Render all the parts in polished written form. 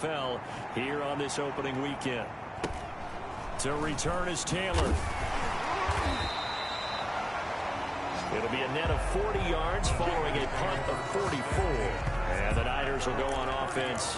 NFL here on this opening weekend. To return is Taylor. It'll be a net of 40 yards following a punt of 44. And the Niners will go on offense,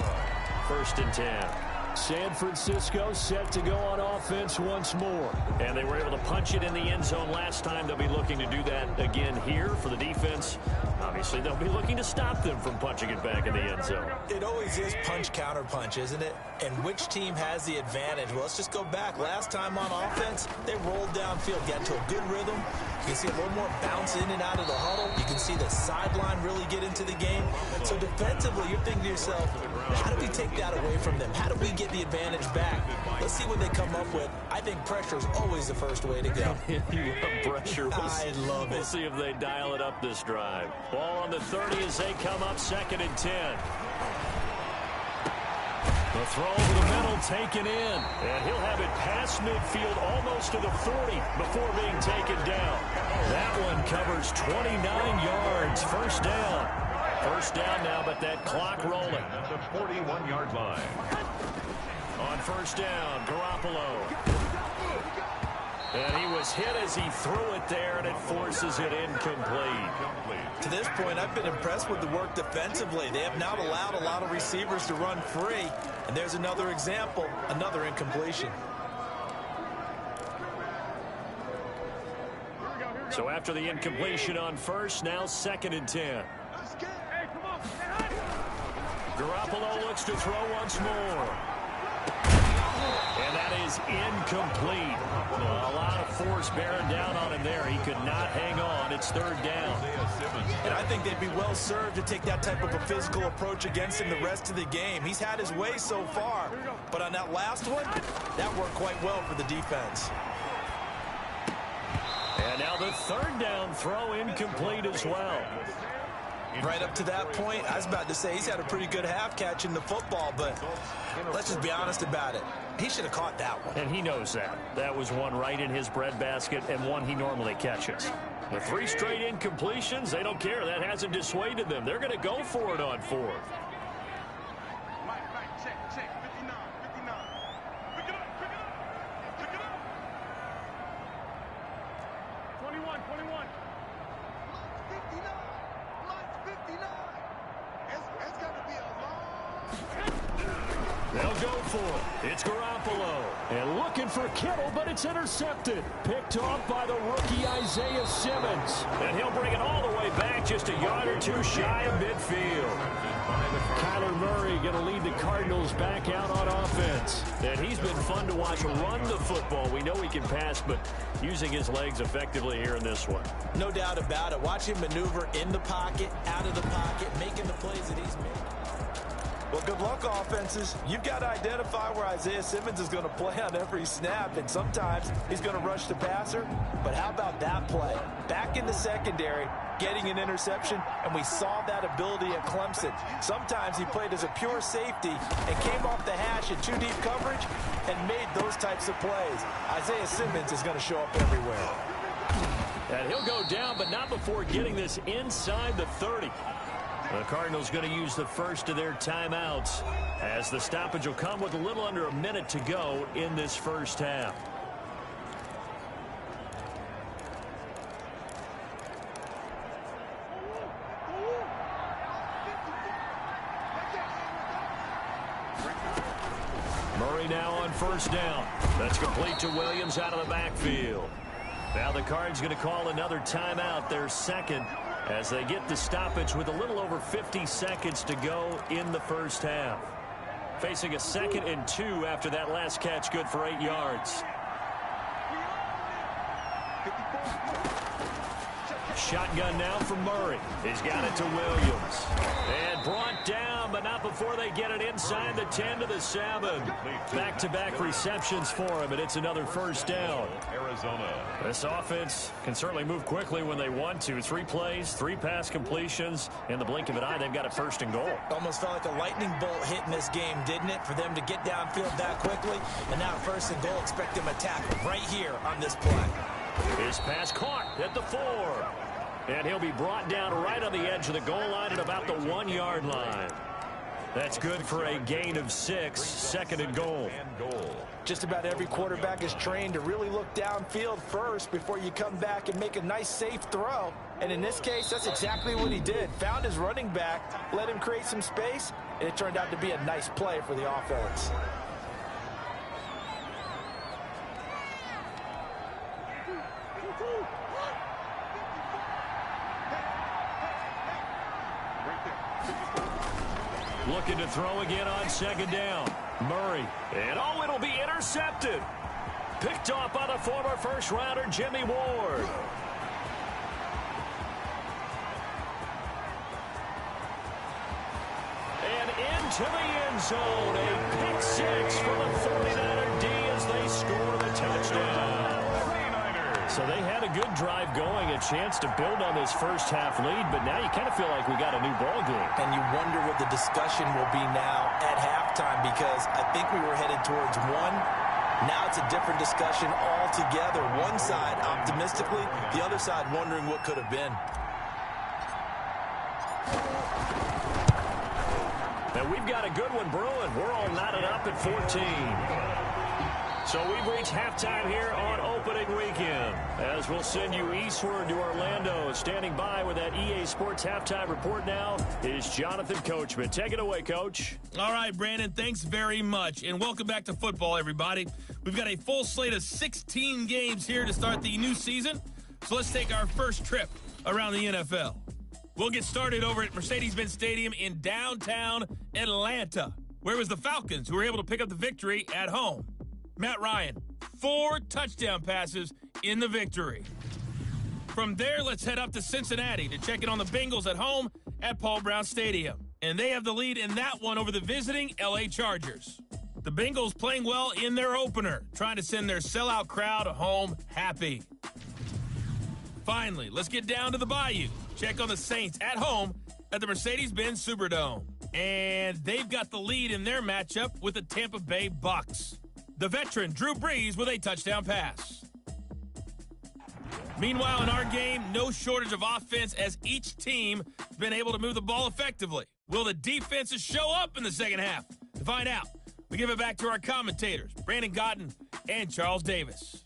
1st and 10. San Francisco set to go on offense once more. And they were able to punch it in the end zone last time. They'll be looking to do that again here for the defense. Obviously, they'll be looking to stop them from punching it back in the end zone. It always is punch-counter-punch, isn't it? And which team has the advantage? Well, let's just go back. Last time on offense, they rolled downfield, got into a good rhythm. You can see a little more bounce in and out of the huddle. You can see the sideline really get into the game. So defensively, you're thinking to yourself, how do we take that away from them? How do we get the advantage back? Let's see what they come up with. I think pressure is always the first way to go. You love pressure. I love it. We'll see if they dial it up this drive. Ball on the 30 as they come up, 2nd and 10. The throw over the middle taken in. And he'll have it past midfield almost to the 40 before being taken down. That one covers 29 yards. 1st down. 1st down now, but that clock rolling. At the 41-yard line. On 1st down, Garoppolo. And he was hit as he threw it there, and it forces it incomplete. To this point, I've been impressed with the work defensively. They have not allowed a lot of receivers to run free. And there's another example, another incompletion. So after the incompletion on 1st, now 2nd and 10. Garoppolo looks to throw once more. And that is incomplete. A lot of force bearing down on him there. He could not hang on. It's 3rd down. And I think they'd be well served to take that type of a physical approach against him the rest of the game. He's had his way so far. But on that last one, that worked quite well for the defense. And now the 3rd down throw incomplete as well. Right up to that point, I was about to say he's had a pretty good half catching the football, but let's just be honest about it. He should have caught that one. And he knows that. That was one right in his breadbasket and one he normally catches. The 3 straight incompletions, they don't care. That hasn't dissuaded them. They're going to go for it on 4th. They'll go for it. It's Garoppolo. And looking for Kittle, but it's intercepted. Picked off by the rookie Isaiah Simmons. And he'll bring it all the way back just a yard or two shy of midfield. Kyler Murray going to lead the Cardinals back out on offense. And he's been fun to watch run the football. We know he can pass, but using his legs effectively here in this one. No doubt about it. Watch him maneuver in the pocket, out of the pocket, making the plays that he's making. Well, good luck, offenses. You've got to identify where Isaiah Simmons is going to play on every snap, and sometimes he's going to rush the passer. But how about that play? Back in the secondary, getting an interception, and we saw that ability at Clemson. Sometimes he played as a pure safety and came off the hash in 2-deep coverage and made those types of plays. Isaiah Simmons is going to show up everywhere. And he'll go down, but not before getting this inside the 30. The Cardinals going to use the first of their timeouts as the stoppage will come with a little under a minute to go in this 1st half. Murray now on 1st down. That's complete to Williams out of the backfield. Now the Cards going to call another timeout, their 2nd, as they get the stoppage with a little over 50 seconds to go in the 1st half. Facing a 2nd and 2 after that last catch, good for 8 yards. Shotgun now from Murray. He's got it to Williams. And brought down, but not before they get it inside the 10 to the 7. Back-to-back receptions for him, and it's another 1st down. Arizona. This offense can certainly move quickly when they want to. 3 plays, 3 pass completions. In the blink of an eye, they've got a 1st and goal. Almost felt like a lightning bolt hit in this game, didn't it? For them to get downfield that quickly. And now 1st and goal, expect them to tackle right here on this play. His pass caught at the 4. And he'll be brought down right on the edge of the goal line at about the 1-yard line. That's good for a gain of 6, 2nd and goal. Just about every quarterback is trained to really look downfield first before you come back and make a nice, safe throw. And in this case, that's exactly what he did. Found his running back, let him create some space, and it turned out to be a nice play for the offense. Looking to throw again on 2nd down. Murray. And it'll be intercepted. Picked off by the former first-rounder Jimmy Ward. And into the end zone. A pick 6 for the 49er D as they score the touchdown. So they had a good drive going, a chance to build on this first half lead, but now you kind of feel like we got a new ball game. And you wonder what the discussion will be now at halftime, because I think we were headed towards one. Now it's a different discussion altogether. One side optimistically, the other side wondering what could have been. And we've got a good one brewing. We're all knotted up at 14. So we've reached halftime here on opening weekend, as we'll send you eastward to Orlando. Standing by with that EA Sports halftime report now is Jonathan Coachman. Take it away, Coach. All right, Brandon, thanks very much. And welcome back to football, everybody. We've got a full slate of 16 games here to start the new season. So let's take our first trip around the NFL. We'll get started over at Mercedes-Benz Stadium in downtown Atlanta, where it was the Falcons who were able to pick up the victory at home. Matt Ryan, 4 touchdown passes in the victory. From there, let's head up to Cincinnati to check in on the Bengals at home at Paul Brown Stadium. And they have the lead in that one over the visiting LA Chargers. The Bengals playing well in their opener, trying to send their sellout crowd home happy. Finally, let's get down to the Bayou. Check on the Saints at home at the Mercedes-Benz Superdome. And they've got the lead in their matchup with the Tampa Bay Bucks. The veteran Drew Brees with a touchdown pass. Meanwhile, in our game, no shortage of offense as each team has been able to move the ball effectively. Will the defenses show up in the second half? To find out, we give it back to our commentators, Brandon Godden and Charles Davis.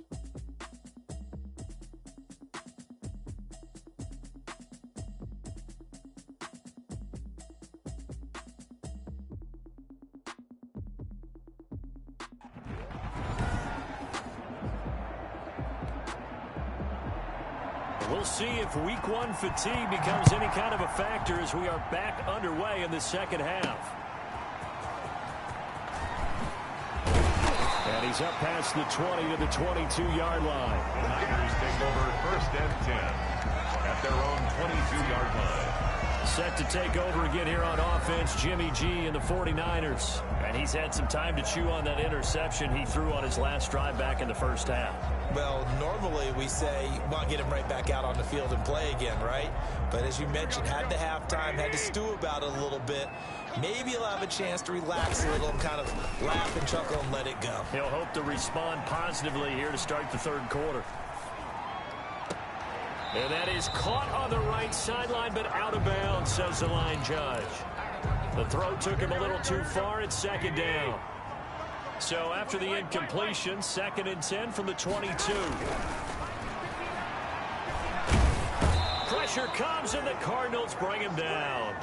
We'll see if week 1 fatigue becomes any kind of a factor as we are back underway in the second half. And he's up past the 20 to the 22-yard line. The Niners take over 1st and 10 at their own 22-yard line. Set to take over again here on offense, Jimmy G and the 49ers. And he's had some time to chew on that interception he threw on his last drive back in the first half. Well, normally we say, well, get him right back out on the field and play again, right? But as you mentioned, had the halftime, had to stew about it a little bit. Maybe he'll have a chance to relax a little and kind of laugh and chuckle and let it go. He'll hope to respond positively here to start the third quarter. And that is caught on the right sideline, but out of bounds, says the line judge. The throw took him a little too far. It's 2nd down. So after the incompletion, 2nd and 10 from the 22. Pressure comes, and the Cardinals bring him down.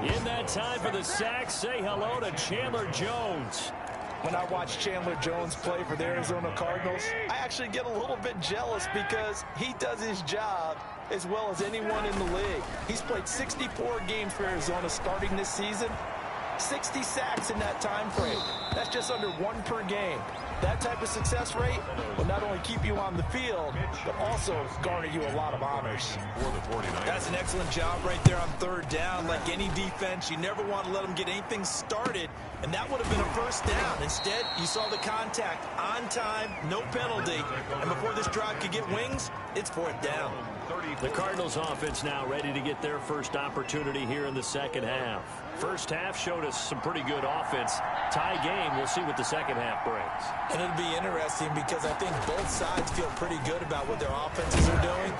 In that time for the sack, say hello to Chandler Jones. When I watch Chandler Jones play for the Arizona Cardinals, I actually get a little bit jealous because he does his job as well as anyone in the league. He's played 64 games for Arizona starting this season. 60 sacks in that time frame. That's just under 1 per game. That type of success rate will not only keep you on the field, but also garner you a lot of honors. That's an excellent job right there on 3rd down. Like any defense, you never want to let them get anything started, and that would have been a 1st down. Instead, you saw the contact on time, no penalty, and before this drive could get wings, it's 4th down. The Cardinals offense now ready to get their first opportunity here in the second half. First half showed us some pretty good offense. Tie game. We'll see what the second half brings. And it'll be interesting because I think both sides feel pretty good about what their offenses are doing.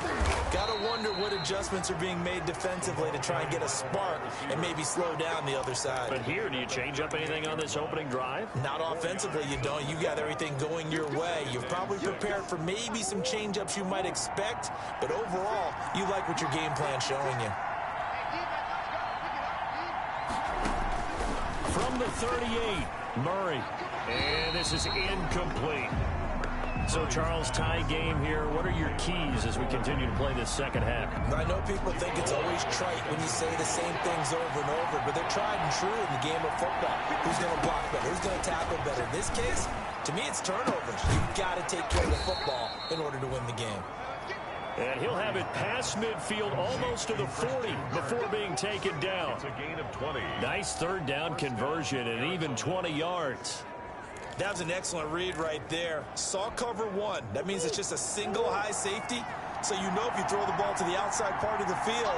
Got to wonder what adjustments are being made defensively to try and get a spark and maybe slow down the other side. But here, do you change up anything on this opening drive? Not offensively, you don't. You got everything going your way. You're probably prepared for maybe some change-ups you might expect, but overall, you like what your game plan's showing you. From the 38, Murray. And this is incomplete. So, Charles, tie game here. What are your keys as we continue to play this second half? I know people think it's always trite when you say the same things over and over, but they're tried and true in the game of football. Who's going to block better? Who's going to tackle better? In this case, to me, it's turnovers. You've got to take care of the football in order to win the game. And he'll have it past midfield almost to the 40 before being taken down. It's a gain of 20. Nice third down conversion and even 20 yards. That was an excellent read right there. Saw cover one. That means it's just a single high safety. So you know if you throw the ball to the outside part of the field,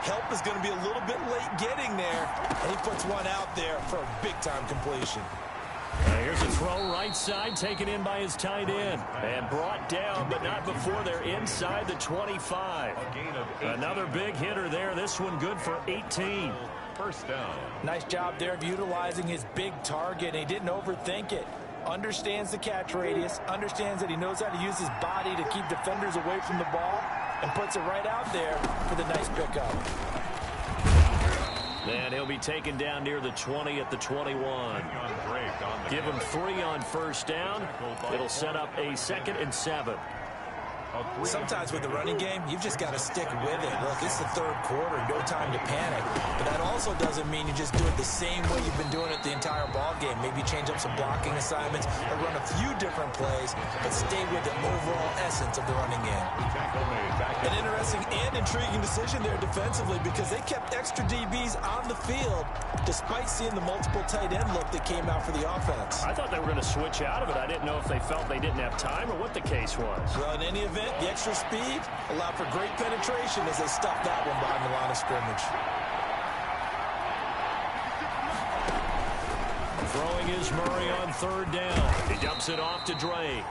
help is going to be a little bit late getting there. And he puts one out there for a big-time completion. Here's a throw right side, taken in by his tight end. And brought down, but not before they're inside the 25. A gain of 18. Another big hitter there. This one good for 18. First down. Nice job there of utilizing his big target. He didn't overthink it. Understands the catch radius. Understands that he knows how to use his body to keep defenders away from the ball. And puts it right out there for the nice pickup. And he'll be taken down near the 20 at the 21. Give him 3 on first down. It'll set up a 2nd and 7. Sometimes with the running game, you've just got to stick with it. Look, it's the third quarter, no time to panic. But that also doesn't mean you just do it the same way you've been doing it the entire ball game. Maybe change up some blocking assignments or run a few different plays, but stay with the overall essence of the running game. An interesting and intriguing decision there defensively because they kept extra DBs on the field despite seeing the multiple tight end look that came out for the offense. I thought they were going to switch out of it. I didn't know if they felt they didn't have time or what the case was. Well, in any event, the extra speed allowed for great penetration as they stuffed that one behind the line of scrimmage. Throwing is Murray on third down. He dumps it off to Drake.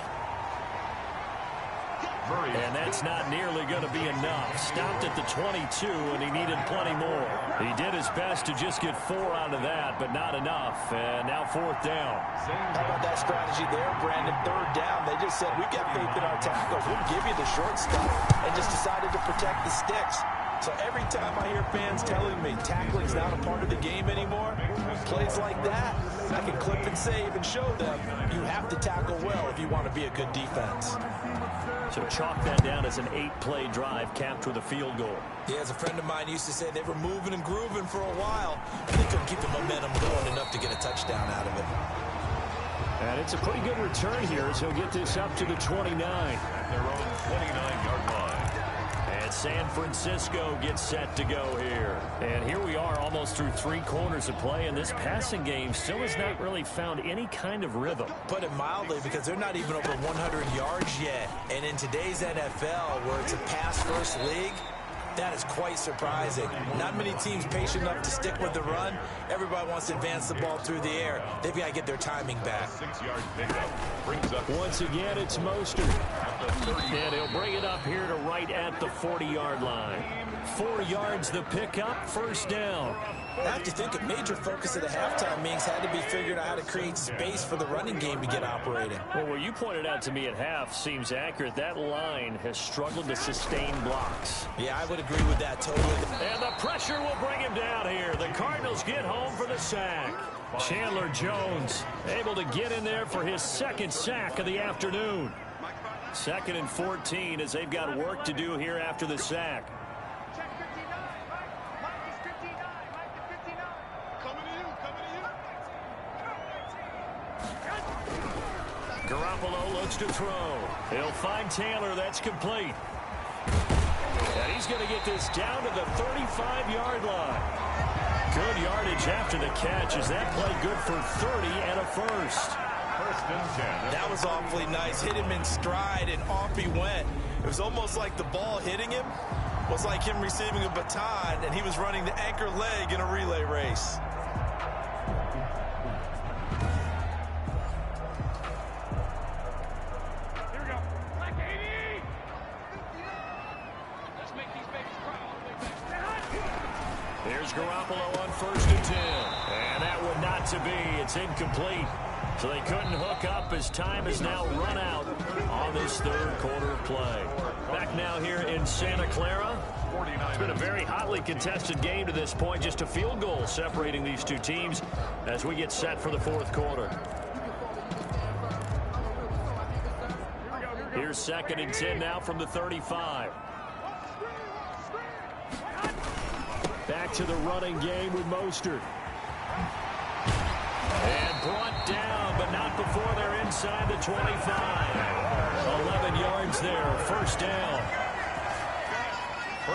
And that's not nearly going to be enough. Stopped at the 22, and he needed plenty more. He did his best to just get 4 out of that, but not enough. And now fourth down. How about that strategy there, Brandon? Third down. They just said, we got faith in our tackles. We'll give you the short stuff, and just decided to protect the sticks. So every time I hear fans telling me tackling's not a part of the game anymore, plays like that, I can clip and save and show them you have to tackle well if you want to be a good defense. So chalk that down as an 8-play drive capped with a field goal. Yeah, as a friend of mine used to say, they were moving and grooving for a while, but they couldn't keep the momentum going enough to get a touchdown out of it. And it's a pretty good return here as he'll get this up to the 29. At their own 29-yard line. And San Francisco gets set to go here. And here we are almost through 3 quarters of play, and this passing game still has not really found any kind of rhythm. Put it mildly, because they're not even over 100 yards yet. And in today's NFL, where it's a pass-first league, that is quite surprising. Not many teams patient enough to stick with the run. Everybody wants to advance the ball through the air. They've got to get their timing back. 6-yard pickup brings up. Once again, it's Mostert. And he'll bring it up here to right at the 40-yard line. 4 yards the pickup, first down. I have to think a major focus of the halftime meetings had to be figuring out how to create space for the running game to get operating. Well, what you pointed out to me at half seems accurate. That line has struggled to sustain blocks. Yeah, I would agree with that totally. And the pressure will bring him down here. The Cardinals get home for the sack. Chandler Jones able to get in there for his 2nd sack of the afternoon. 2nd and 14 as they've got work to do here after the sack. Garoppolo looks to throw. He'll find Taylor. That's complete. And he's going to get this down to the 35-yard line. Good yardage after the catch. Is that play good for 30 and a first? First and 10. That was awfully nice. Hit him in stride, and off he went. It was almost like the ball hitting him was like him receiving a baton, and he was running the anchor leg in a relay race. Here's Garoppolo on 1st and 10. And that one not to be. It's incomplete. So they couldn't hook up as time is now run out on this third quarter of play. Back now here in Santa Clara. It's been a very hotly contested game to this point. Just a field goal separating these two teams as we get set for the fourth quarter. Here's 2nd and 10 now from the 35. Back to the running game with Mostert. And brought down, but not before they're inside the 25. 11 yards there, 1st down.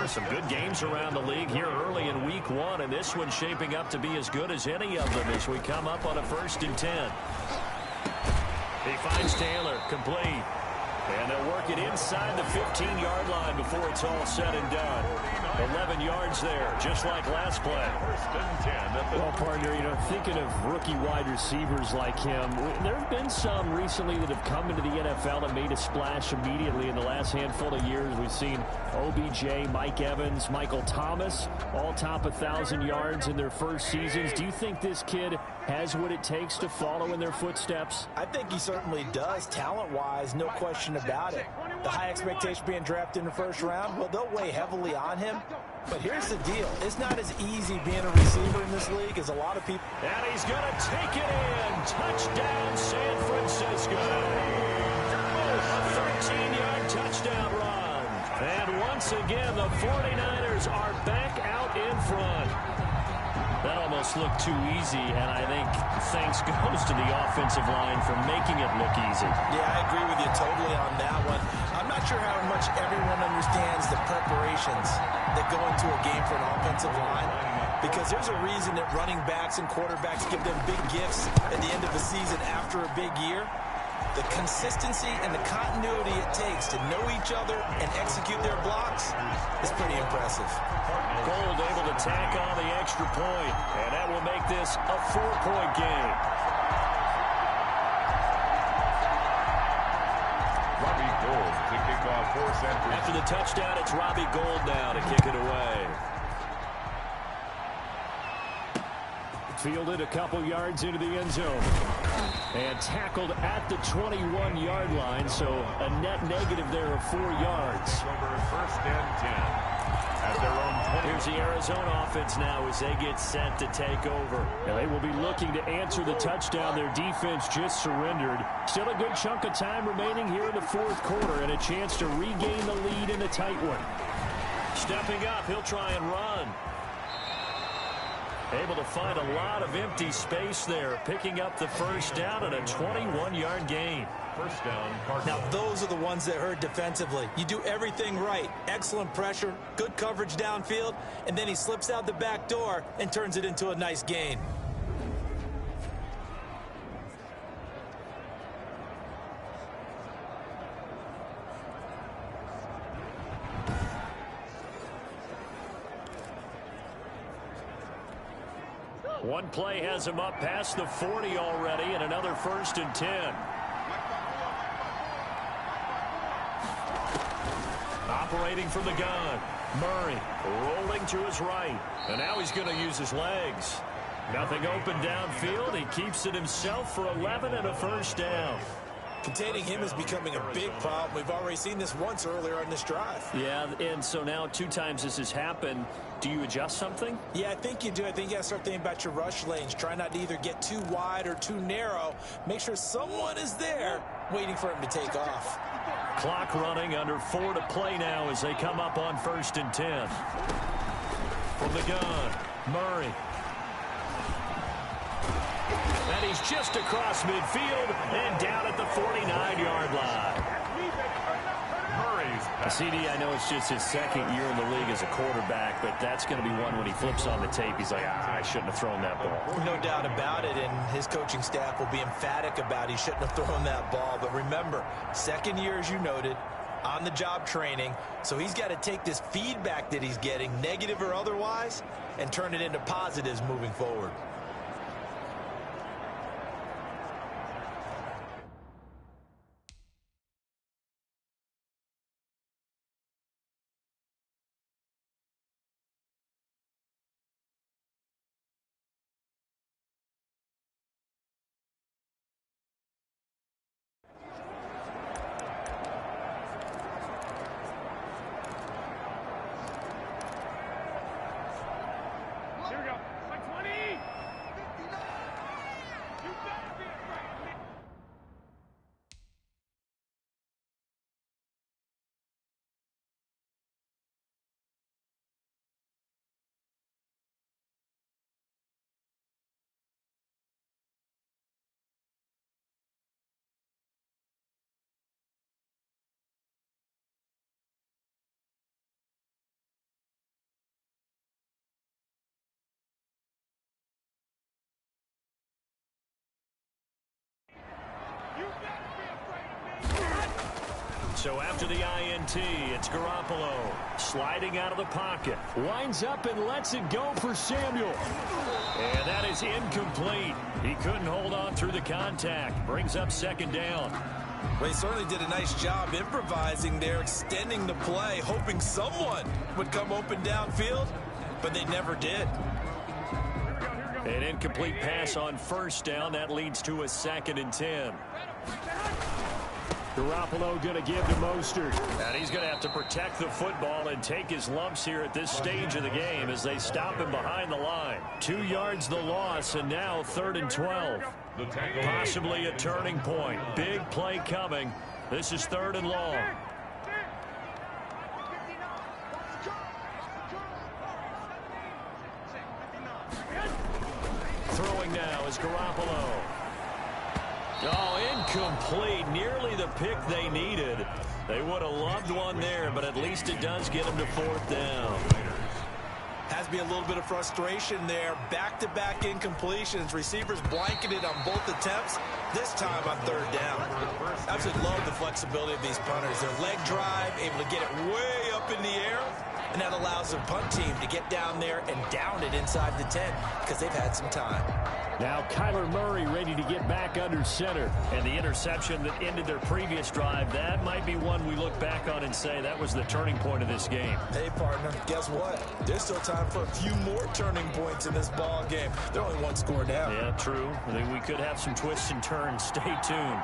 Some good games around the league here early in week 1, and this one's shaping up to be as good as any of them as we come up on a 1st and 10. He finds Taylor, complete. And they'll work it inside the 15-yard line before it's all said and done. 11 yards there, just like last play. Well, partner, thinking of rookie wide receivers like him, there have been some recently that have come into the NFL and made a splash immediately in the last handful of years. We've seen OBJ, Mike Evans, Michael Thomas, all top 1,000 yards in their first seasons. Do you think this kid has what it takes to follow in their footsteps? I think he certainly does, talent-wise, no question about it. The high expectation being drafted in the 1st round, well, they'll weigh heavily on him. But here's the deal. It's not as easy being a receiver in this league as a lot of people. And he's going to take it in. Touchdown, San Francisco. A 13-yard touchdown run. And once again, the 49ers are back out in front. That almost looked too easy, and I think thanks goes to the offensive line for making it look easy. Yeah, I agree with you totally on that one. I'm not sure how much everyone understands the preparations that go into a game for an offensive line, because there's a reason that running backs and quarterbacks give them big gifts at the end of the season after a big year. The consistency and the continuity it takes to know each other and execute their blocks is pretty impressive. Gold able to tack on the extra point, and that will make this a 4-point game. Robbie Gould to kick off for San Francisco. After the touchdown, it's Robbie Gould now to kick it away. Fielded a couple yards into the end zone. And tackled at the 21-yard line, so a net negative there of 4 yards. Over 1st and 10 at their own 20. Here's the Arizona offense now as they get set to take over. And they will be looking to answer the touchdown. Their defense just surrendered. Still a good chunk of time remaining here in the fourth quarter and a chance to regain the lead in a tight one. Stepping up, he'll try and run. Able to find a lot of empty space there, picking up the 1st down and a 21-yard gain. 1st down, Cardinals. Now, those are the ones that hurt defensively. You do everything right. Excellent pressure, good coverage downfield, and then he slips out the back door and turns it into a nice gain. One play has him up past the 40 already, and another 1st and 10. Operating from the gun, Murray rolling to his right, and now he's going to use his legs. Nothing open downfield. He keeps it himself for 11 and a 1st down. Containing him is becoming a big problem. We've already seen this once earlier on this drive. Yeah, and so now 2 times this has happened. Do you adjust something? Yeah, I think you do. I think you got to start thinking about your rush lanes. Try not to either get too wide or too narrow. Make sure someone is there waiting for him to take off. Clock running, under 4 to play now as they come up on 1st and 10. From the gun, Murray. And he's just across midfield and down at the 49-yard line. CD, I know it's just his 2nd year in the league as a quarterback, but that's going to be one when he flips on the tape. He's like, I shouldn't have thrown that ball. No doubt about it, and his coaching staff will be emphatic about he shouldn't have thrown that ball. But remember, 2nd year, as you noted, on-the-job training, so he's got to take this feedback that he's getting, negative or otherwise, and turn it into positives moving forward. So after the INT, it's Garoppolo sliding out of the pocket. Winds up and lets it go for Samuel. And that is incomplete. He couldn't hold on through the contact. Brings up second down. Well, he certainly did a nice job improvising there, extending the play, hoping someone would come open downfield, but they never did. An incomplete pass on first down. That leads to a 2nd and 10. Garoppolo going to give to Mostert. And he's going to have to protect the football and take his lumps here at this stage of the game as they stop him behind the line. 2 yards the loss, and now 3rd and 12. Possibly a turning point. Big play coming. This is 3rd and long. Throwing now is Garoppolo. Oh, incomplete. Nearly the pick they needed. They would have loved one there, but at least it does get them to 4th down. Has to be a little bit of frustration there. Back-to-back incompletions. Receivers blanketed on both attempts. This time on 3rd down. I absolutely love the flexibility of these punters. Their leg drive, able to get it way up in the air. And that allows the punt team to get down there and down it inside the 10 because they've had some time. Now Kyler Murray ready to get back under center. And the interception that ended their previous drive, that might be one we look back on and say that was the turning point of this game. Hey, partner, guess what? There's still time for a few more turning points in this ball game. They're only 1 score down. Yeah, true. I mean, we could have some twists and turns. Stay tuned.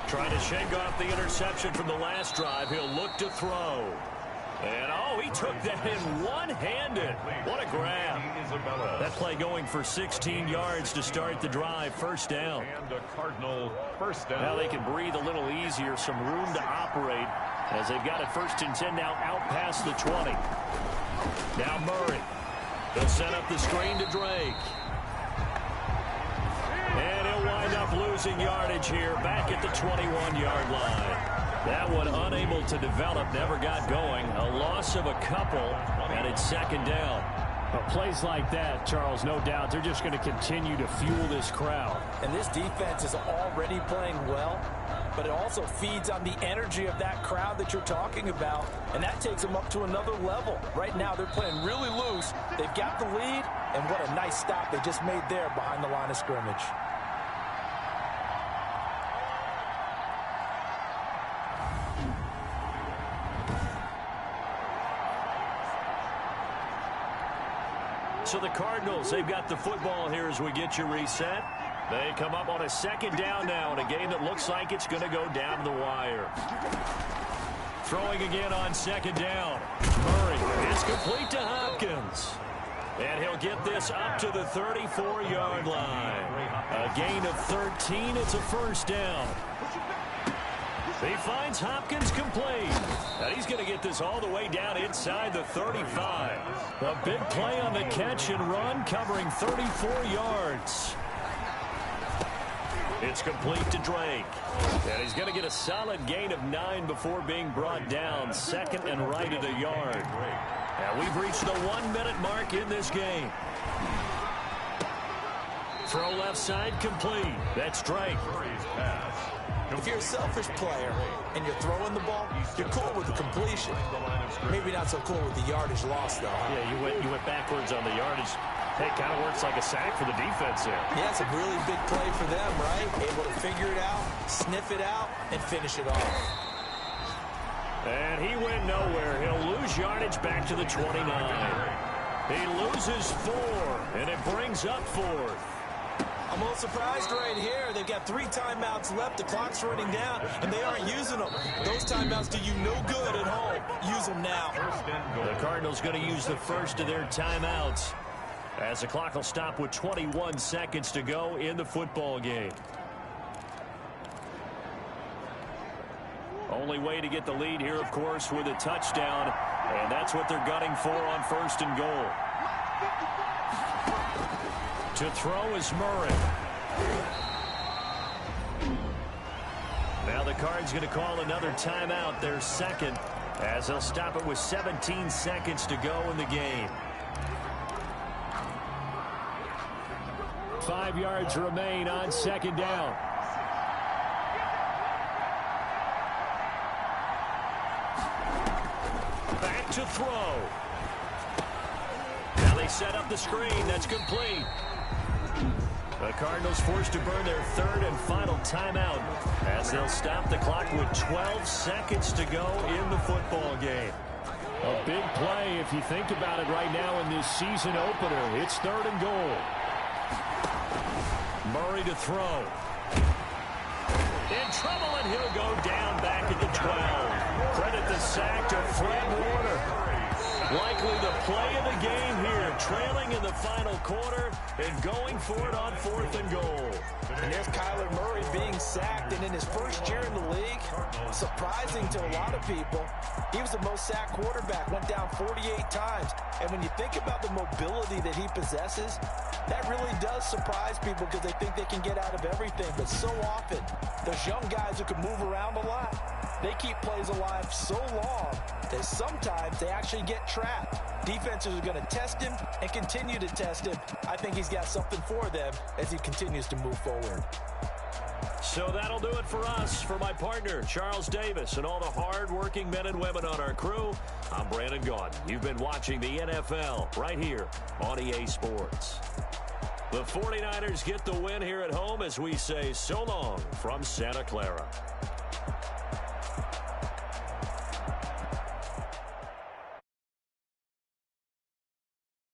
Trying to shake off the interception from the last drive. He'll look to throw. And, oh, he took that in one-handed. What a grab. That play going for 16 yards to start the drive. 1st down. And a Cardinal 1st down. Now they can breathe a little easier. Some room to operate as they've got it 1st and 10 now out past the 20. Now Murray. They'll set up the screen to Drake. And he'll wind up losing yardage here back at the 21-yard line. That one unable to develop, never got going. A loss of a couple, and it's 2nd down. But plays like that, Charles, no doubt, they're just going to continue to fuel this crowd. And this defense is already playing well, but it also feeds on the energy of that crowd that you're talking about, and that takes them up to another level. Right now, they're playing really loose. They've got the lead, and what a nice stop they just made there behind the line of scrimmage. So the Cardinals, they've got the football here as we get you reset. They come up on a 2nd down now in a game that looks like it's going to go down the wire. Throwing again on 2nd down. Murray is complete to Hopkins. And he'll get this up to the 34-yard line. A gain of 13. It's a 1st down. He finds Hopkins complete. And he's going to get this all the way down inside the 35. A big play on the catch and run, covering 34 yards. It's complete to Drake. And he's going to get a solid gain of 9 before being brought down. 2nd and right at a yard. And we've reached the 1-minute mark in this game. Throw left side complete. That's Drake. If you're a selfish player and you're throwing the ball, you're cool with the completion. Maybe not so cool with the yardage loss, though. Yeah, you went backwards on the yardage. Hey, it kind of works like a sack for the defense there. Yeah, it's a really big play for them, right? Able to figure it out, sniff it out, and finish it off. And he went nowhere. He'll lose yardage back to the 29. He loses 4, and it brings up 4th. I'm a little surprised right here. They've got 3 timeouts left. The clock's running down, and they aren't using them. Those timeouts do you no good at home. Use them now. The Cardinals going to use the first of their timeouts as the clock will stop with 21 seconds to go in the football game. Only way to get the lead here, of course, with a touchdown, and that's what they're gunning for on 1st and goal. To throw is Murray. Now the Cards going to call another timeout, their 2nd, as they'll stop it with 17 seconds to go in the game. 5 yards remain on second down. Back to throw. Now they set up the screen. That's complete. The Cardinals forced to burn their third and final timeout as they'll stop the clock with 12 seconds to go in the football game. A big play if you think about it right now in this season opener. It's 3rd and goal. Murray to throw. In trouble, and he'll go down back at the 12. Credit the sack to Fred Warner. Likely the play of the game here, trailing in the final quarter and going for it on 4th and goal. And there's Kyler Murray being sacked, and in his first year in the league, surprising to a lot of people, he was the most sacked quarterback, went down 48 times. And when you think about the mobility that he possesses, that really does surprise people because they think they can get out of everything. But so often, those young guys who can move around a lot, they keep plays alive so long that sometimes they actually get trapped. Defenses are going to test him and continue to test him. I think he's got something for them as he continues to move forward. So that'll do it for us. For my partner, Charles Davis, and all the hard-working men and women on our crew, I'm Brandon Gaudin. You've been watching the NFL right here on EA Sports. The 49ers get the win here at home as we say so long from Santa Clara.